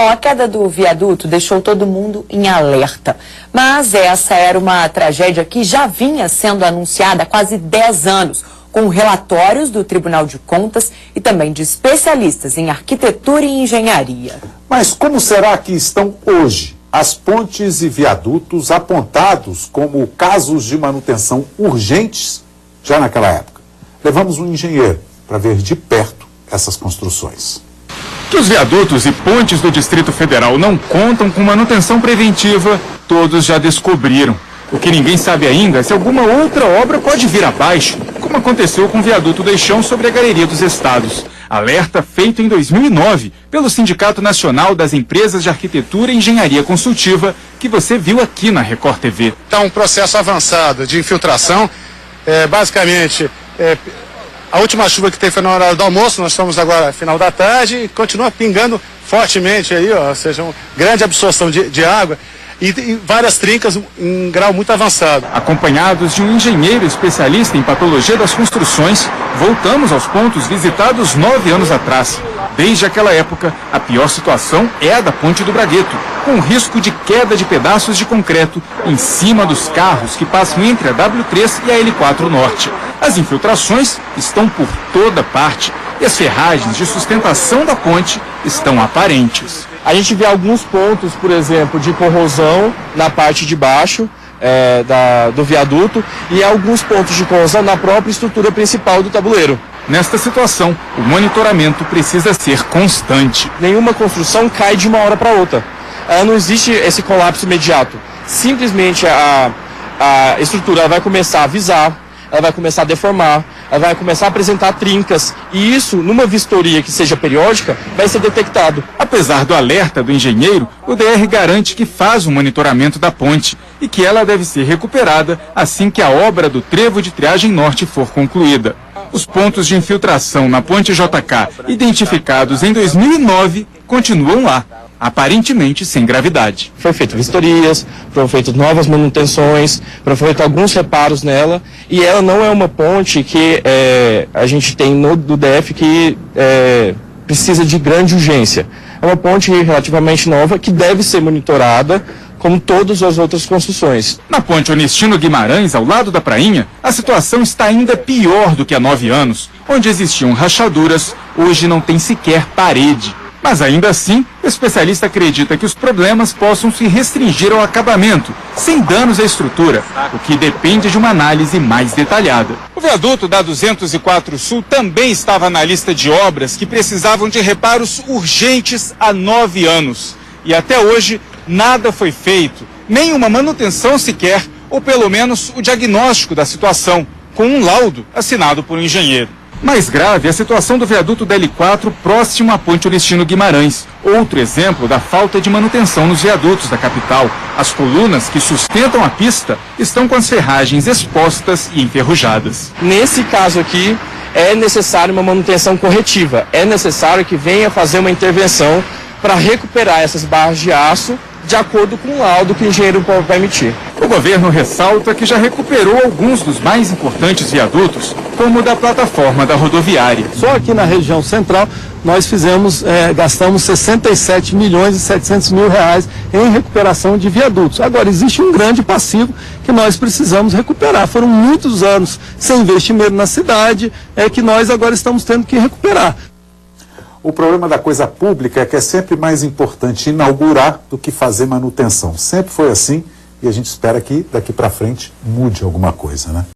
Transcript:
A queda do viaduto deixou todo mundo em alerta. Mas essa era uma tragédia que já vinha sendo anunciada há quase 10 anos, com relatórios do Tribunal de Contas e também de especialistas em arquitetura e engenharia. Mas como será que estão hoje as pontes e viadutos apontados como casos de manutenção urgentes já naquela época? Levamos um engenheiro para ver de perto essas construções. Que os viadutos e pontes do Distrito Federal não contam com manutenção preventiva, todos já descobriram. O que ninguém sabe ainda é se alguma outra obra pode vir abaixo, como aconteceu com o viaduto do Eixão sobre a Galeria dos Estados. Alerta feito em 2009 pelo Sindicato Nacional das Empresas de Arquitetura e Engenharia Consultiva, que você viu aqui na Record TV. Está um processo avançado de infiltração, basicamente... A última chuva que teve foi na hora do almoço, nós estamos agora final da tarde e continua pingando fortemente aí, ou seja, uma grande absorção de água e várias trincas em grau muito avançado. Acompanhados de um engenheiro especialista em patologia das construções, voltamos aos pontos visitados 9 anos atrás. Desde aquela época, a pior situação é a da Ponte do Bragueto, com risco de queda de pedaços de concreto em cima dos carros que passam entre a W3 e a L4 Norte. As infiltrações estão por toda parte e as ferragens de sustentação da ponte estão aparentes. A gente vê alguns pontos, por exemplo, de corrosão na parte de baixo do viaduto e alguns pontos de corrosão na própria estrutura principal do tabuleiro. Nesta situação, o monitoramento precisa ser constante. Nenhuma construção cai de uma hora para outra. Não existe esse colapso imediato. Simplesmente a estrutura vai começar a visar, ela vai começar a deformar, ela vai começar a apresentar trincas. E isso, numa vistoria que seja periódica, vai ser detectado. Apesar do alerta do engenheiro, o DR garante que faz o monitoramento da ponte e que ela deve ser recuperada assim que a obra do trevo de triagem norte for concluída. Os pontos de infiltração na ponte JK, identificados em 2009, continuam lá, aparentemente sem gravidade. Foi feito vistorias, foram feitas novas manutenções, foram feitos alguns reparos nela, e ela não é uma ponte que a gente tem do DF que precisa de grande urgência. É uma ponte relativamente nova que deve ser monitorada, como todas as outras construções. Na ponte Onestino Guimarães, ao lado da prainha, a situação está ainda pior do que há 9 anos. Onde existiam rachaduras, hoje não tem sequer parede. Mas ainda assim, o especialista acredita que os problemas possam se restringir ao acabamento, sem danos à estrutura, o que depende de uma análise mais detalhada. O viaduto da 204 Sul também estava na lista de obras que precisavam de reparos urgentes há 9 anos. E até hoje, nada foi feito, nem uma manutenção sequer, ou pelo menos o diagnóstico da situação, com um laudo assinado por um engenheiro. Mais grave é a situação do viaduto da L4 próximo à ponte Onestino Guimarães, outro exemplo da falta de manutenção nos viadutos da capital. As colunas que sustentam a pista estão com as ferragens expostas e enferrujadas. Nesse caso aqui, é necessário uma manutenção corretiva, é necessário que venha fazer uma intervenção para recuperar essas barras de aço de acordo com o laudo que o engenheiro vai emitir. O governo ressalta que já recuperou alguns dos mais importantes viadutos, como o da plataforma da rodoviária. Só aqui na região central nós gastamos 67 milhões e 700 mil reais em recuperação de viadutos. Agora, existe um grande passivo que nós precisamos recuperar. Foram muitos anos sem investimento na cidade, que nós agora estamos tendo que recuperar. O problema da coisa pública é que é sempre mais importante inaugurar do que fazer manutenção. Sempre foi assim e a gente espera que daqui para frente mude alguma coisa, né?